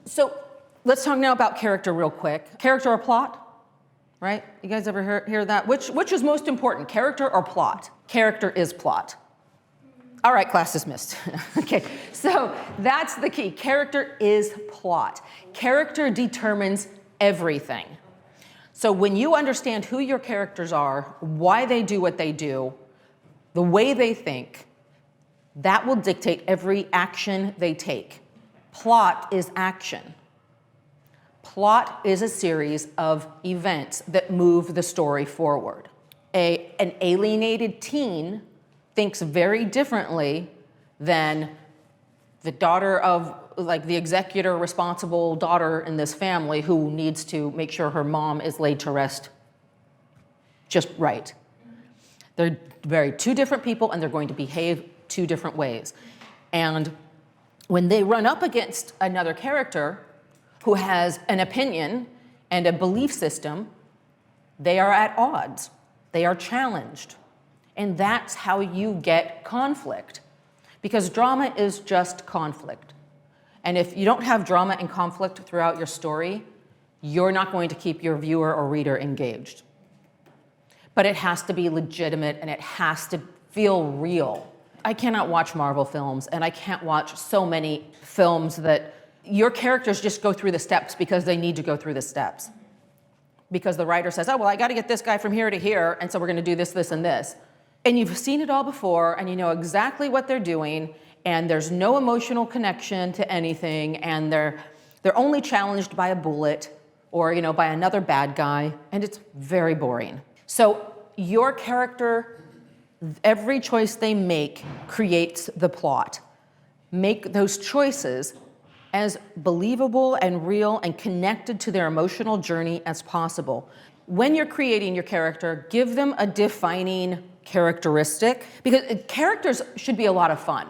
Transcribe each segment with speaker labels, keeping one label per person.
Speaker 1: So let's talk now about character real quick. Character or plot, right? You guys ever hear that? Which is most important, character or plot? Character is plot. All right, class dismissed. Okay, so that's the key. Character is plot. Character determines everything. So when you understand who your characters are, why they do what they do, the way they think, that will dictate every action they take. Plot is action. Plot is a series of events that move the story forward. An alienated teen thinks very differently than the daughter of, like the executor responsible daughter in this family who needs to make sure her mom is laid to rest just right. They're two different people and they're going to behave two different ways. And when they run up against another character who has an opinion and a belief system, they are at odds. They are challenged. And that's how you get conflict. Because drama is just conflict. And if you don't have drama and conflict throughout your story, you're not going to keep your viewer or reader engaged. But it has to be legitimate and it has to feel real. I cannot watch Marvel films and I can't watch so many films that your characters just go through the steps because they need to go through the steps. Because the writer says, oh, well, I got to get this guy from here to here, and so we're going to do this, this, and this. And you've seen it all before, and you know exactly what they're doing, and there's no emotional connection to anything, and they're only challenged by a bullet or by another bad guy, and it's very boring. So your character, every choice they make creates the plot. Make those choices as believable and real and connected to their emotional journey as possible. When you're creating your character, give them a defining characteristic, because characters should be a lot of fun.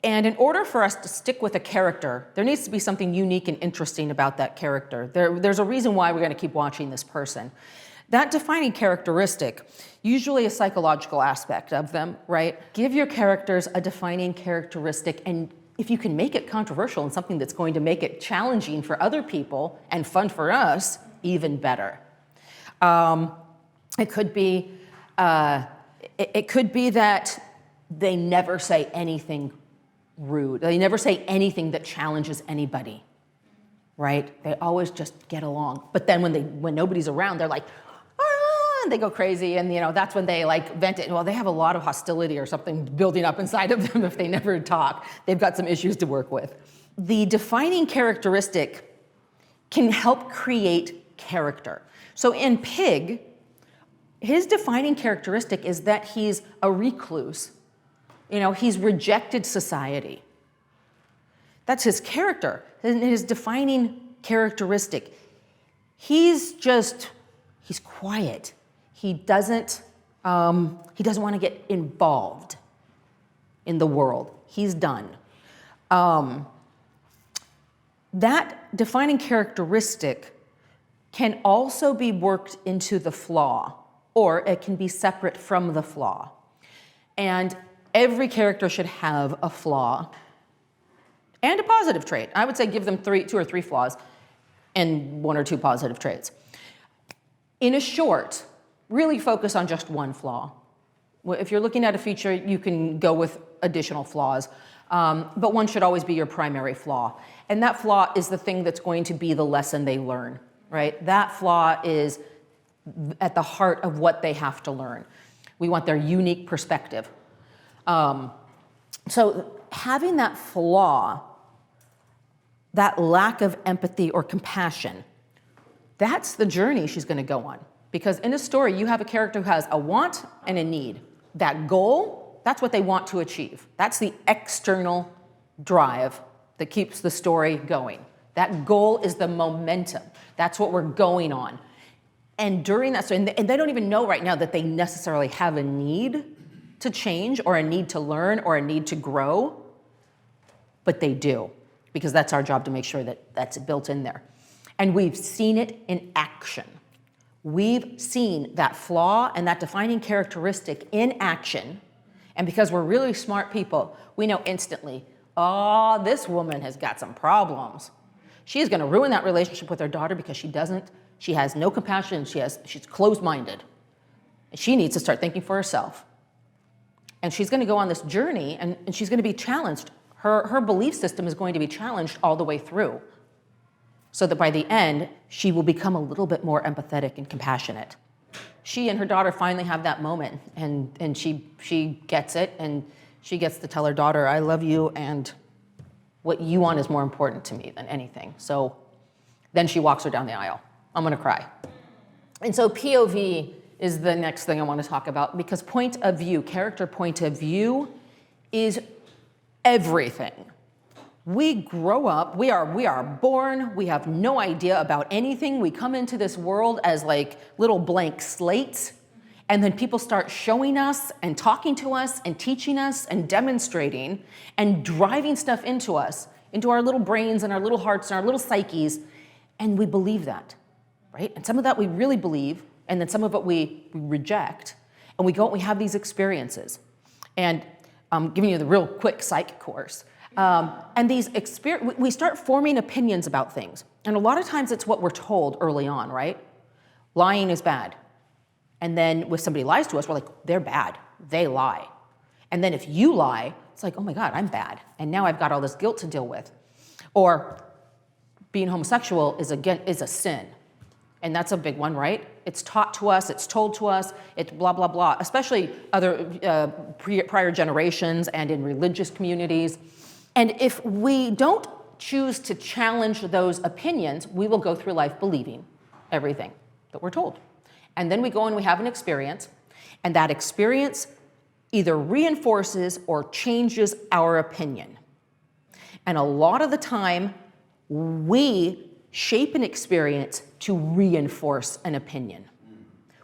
Speaker 1: And in order for us to stick with a character, there needs to be something unique and interesting about that character. There's a reason why we're going to keep watching this person. That defining characteristic, usually a psychological aspect of them, right? Give your characters a defining characteristic, and if you can make it controversial and something that's going to make it challenging for other people and fun for us, even better. It could be that they never say anything rude. They never say anything that challenges anybody, right? They always just get along. But then when nobody's around, they're like, and they go crazy, and that's when they vent it. Well, they have a lot of hostility or something building up inside of them if they never talk. They've got some issues to work with. The defining characteristic can help create character. So in Pig, his defining characteristic is that he's a recluse. He's rejected society. That's his character, his defining characteristic. He's quiet. He doesn't want to get involved in the world. He's done. That defining characteristic can also be worked into the flaw, or it can be separate from the flaw. And every character should have a flaw and a positive trait. I would say give them 2 or 3 flaws and 1 or 2 positive traits. In a short, really focus on just one flaw. If you're looking at a feature, you can go with additional flaws, but one should always be your primary flaw. And that flaw is the thing that's going to be the lesson they learn, right? That flaw is at the heart of what they have to learn. We want their unique perspective. So having that flaw, that lack of empathy or compassion, that's the journey she's going to go on. Because in a story, you have a character who has a want and a need. That goal, that's what they want to achieve. That's the external drive that keeps the story going. That goal is the momentum. That's what we're going on. And during that, and they don't even know right now that they necessarily have a need to change or a need to learn or a need to grow, but they do, because that's our job to make sure that that's built in there. And we've seen it in action. We've seen that flaw and that defining characteristic in action. And because we're really smart people, we know instantly, oh, this woman has got some problems. She is going to ruin that relationship with her daughter because she has no compassion, she's closed-minded. She needs to start thinking for herself. And she's going to go on this journey, and she's going to be challenged. Her belief system is going to be challenged all the way through, so that by the end, she will become a little bit more empathetic and compassionate. She and her daughter finally have that moment, and she gets it, and she gets to tell her daughter, I love you, and what you want is more important to me than anything. So then she walks her down the aisle. I'm going to cry. And so POV is the next thing I want to talk about, because point of view, character point of view, is everything. We grow up, we are born, we have no idea about anything. We come into this world as like little blank slates, and then people start showing us and talking to us and teaching us and demonstrating and driving stuff into us, into our little brains and our little hearts and our little psyches, and we believe that, right? And some of that we really believe, and then some of it we reject, and we go and we have these experiences. And I'm giving you the real quick psych course. And we start forming opinions about things. And a lot of times it's what we're told early on, right? Lying is bad. And then when somebody lies to us, we're like, they're bad, they lie. And then if you lie, it's like, oh my God, I'm bad. And now I've got all this guilt to deal with. Or being homosexual is a sin. And that's a big one, right? It's taught to us, it's told to us, it's blah, blah, blah, especially other prior generations and in religious communities. And if we don't choose to challenge those opinions, we will go through life believing everything that we're told. And then we go and we have an experience, and that experience either reinforces or changes our opinion. And a lot of the time, we shape an experience to reinforce an opinion.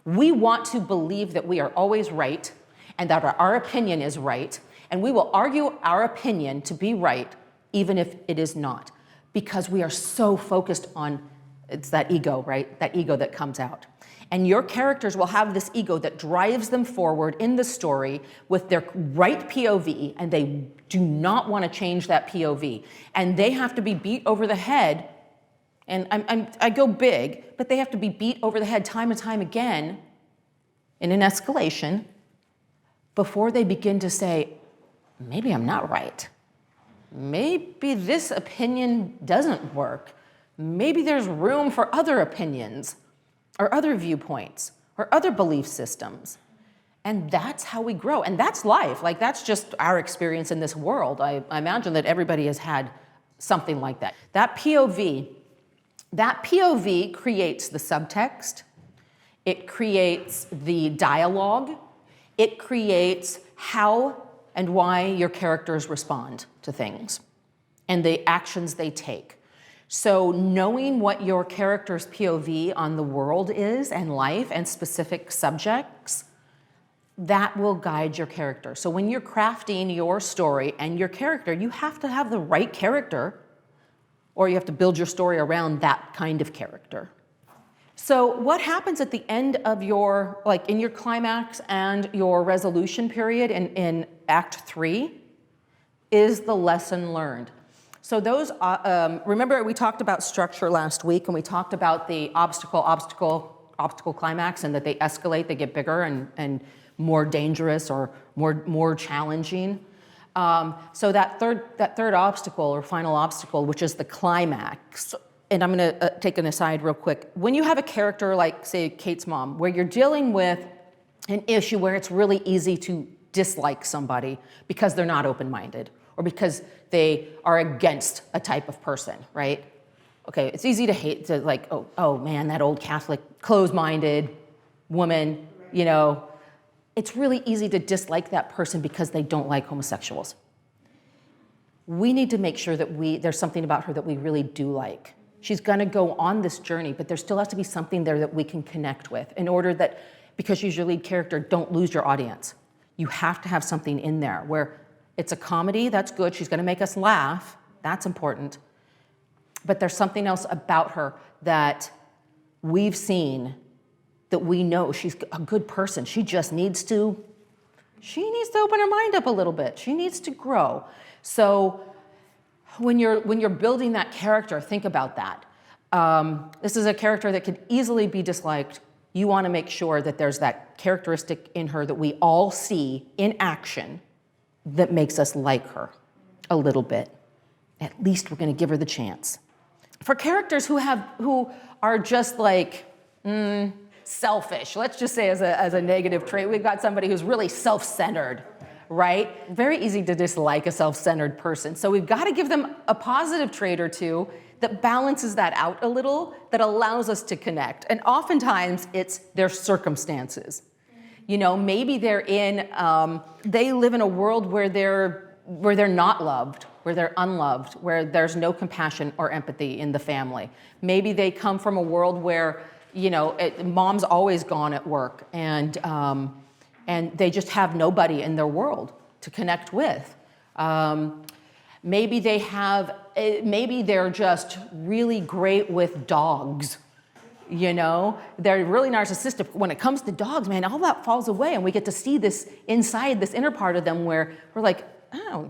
Speaker 1: We want to believe that we are always right and that our opinion is right, and we will argue our opinion to be right even if it is not, because we are so focused on, it's that ego, right? That ego that comes out. And your characters will have this ego that drives them forward in the story with their right POV, and they do not want to change that POV. And they have to be beat over the head, and I go big, but they have to be beat over the head time and time again in an escalation before they begin to say, maybe I'm not right. Maybe this opinion doesn't work. Maybe there's room for other opinions or other viewpoints or other belief systems. And that's how we grow. And that's life. Like, that's just our experience in this world. I imagine that everybody has had something like that. That POV creates the subtext. It creates the dialogue. It creates how and why your characters respond to things and the actions they take. So knowing what your character's POV on the world is and life and specific subjects, that will guide your character. So when you're crafting your story and your character, you have to have the right character, or you have to build your story around that kind of character. So what happens at the end of your, like in your climax and your resolution period in Act 3 is the lesson learned. So those, remember we talked about structure last week, and we talked about the obstacle climax, and that they escalate, they get bigger and more dangerous or more challenging. So that third obstacle or final obstacle, which is the climax, and I'm gonna take an aside real quick. When you have a character like, say, Kate's mom, where you're dealing with an issue where it's really easy to dislike somebody because they're not open-minded or because they are against a type of person, right? Okay, it's easy to hate, to like, oh man, that old Catholic, closed-minded woman, you know. It's really easy to dislike that person because they don't like homosexuals. We need to make sure that there's something about her that we really do like. She's gonna go on this journey, but there still has to be something there that we can connect with in order that, because she's your lead character, don't lose your audience. You have to have something in there where it's a comedy, that's good, she's gonna make us laugh, that's important. But there's something else about her that we've seen, that we know she's a good person. She just needs to open her mind up a little bit. She needs to grow. So when you're building that character, think about that. This is a character that could easily be disliked. You want to make sure that there's that characteristic in her that we all see in action that makes us like her a little bit. At least we're going to give her the chance. For characters who are just like selfish, let's just say as a negative trait, we've got somebody who's really self-centered, right? Very easy to dislike a self-centered person. So we've got to give them a positive trait or two that balances that out a little, that allows us to connect. And oftentimes it's their circumstances. You know, maybe they live in a world where they're not loved, where they're unloved, where there's no compassion or empathy in the family. Maybe they come from a world where, you know, mom's always gone at work and they just have nobody in their world to connect with. Maybe they're just really great with dogs. You know, they're really narcissistic. When it comes to dogs, man, all that falls away, and we get to see this inside, this inner part of them where we're like, oh,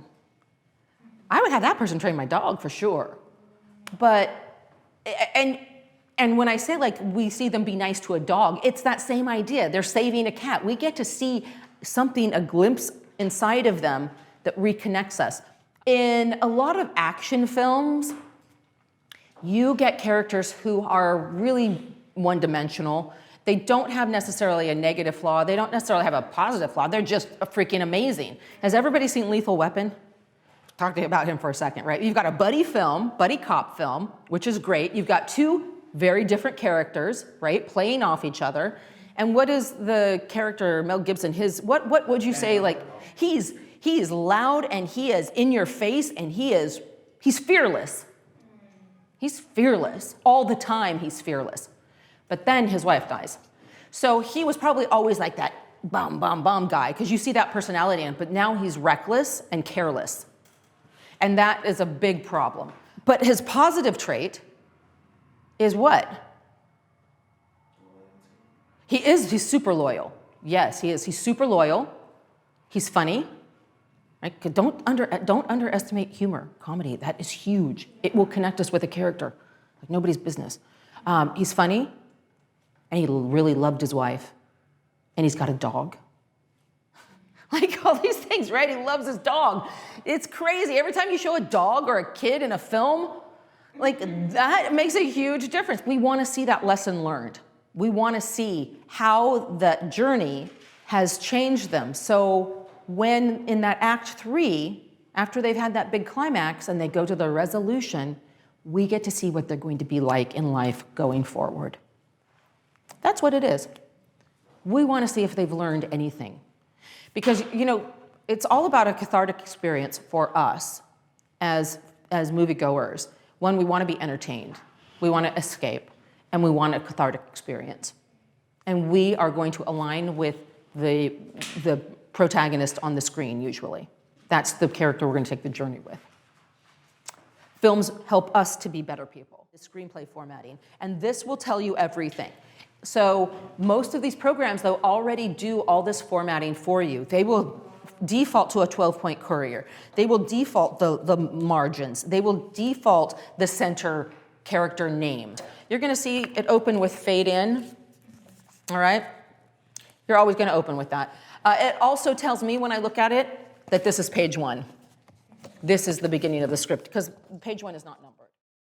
Speaker 1: I would have that person train my dog for sure. But, and when I say like we see them be nice to a dog, it's that same idea. They're saving a cat. We get to see something, a glimpse inside of them that reconnects us. In a lot of action films, you get characters who are really one-dimensional. They don't have necessarily a negative flaw. They don't necessarily have a positive flaw. They're just freaking amazing. Has everybody seen Lethal Weapon? Talk to you about him for a second, right? You've got a buddy cop film, which is great. You've got two very different characters, right, playing off each other. And what is the character, Mel Gibson, what would you say, like, he is loud and he is in your face and he's fearless. He's fearless. All the time he's fearless. But then his wife dies. So he was probably always like that bum, bum, bum guy, because you see that personality in him, but now he's reckless and careless. And that is a big problem. But his positive trait is what? He's super loyal. Yes, he is. He's super loyal. He's funny. Right? Don't underestimate humor, comedy. That is huge. It will connect us with a character like nobody's business. He's funny, and he really loved his wife, and he's got a dog. Like all these things, right? He loves his dog. It's crazy. Every time you show a dog or a kid in a film, like that makes a huge difference. We want to see that lesson learned. We want to see how that journey has changed them. So when in that Act 3, after they've had that big climax and they go to the resolution, we get to see what they're going to be like in life going forward. That's what it is. We want to see if they've learned anything. Because, you know, it's all about a cathartic experience for us as moviegoers. When we want to be entertained, we want to escape, and we want a cathartic experience. And we are going to align with the protagonist on the screen, usually. That's the character we're going to take the journey with. Films help us to be better people. The screenplay formatting. And this will tell you everything. So most of these programs, though, already do all this formatting for you. They will default to a 12-point courier. They will default the margins. They will default the center character name. You're going to see it open with fade in, all right? You're always going to open with that. It also tells me when I look at it that this is page 1. This is the beginning of the script, because page 1 is not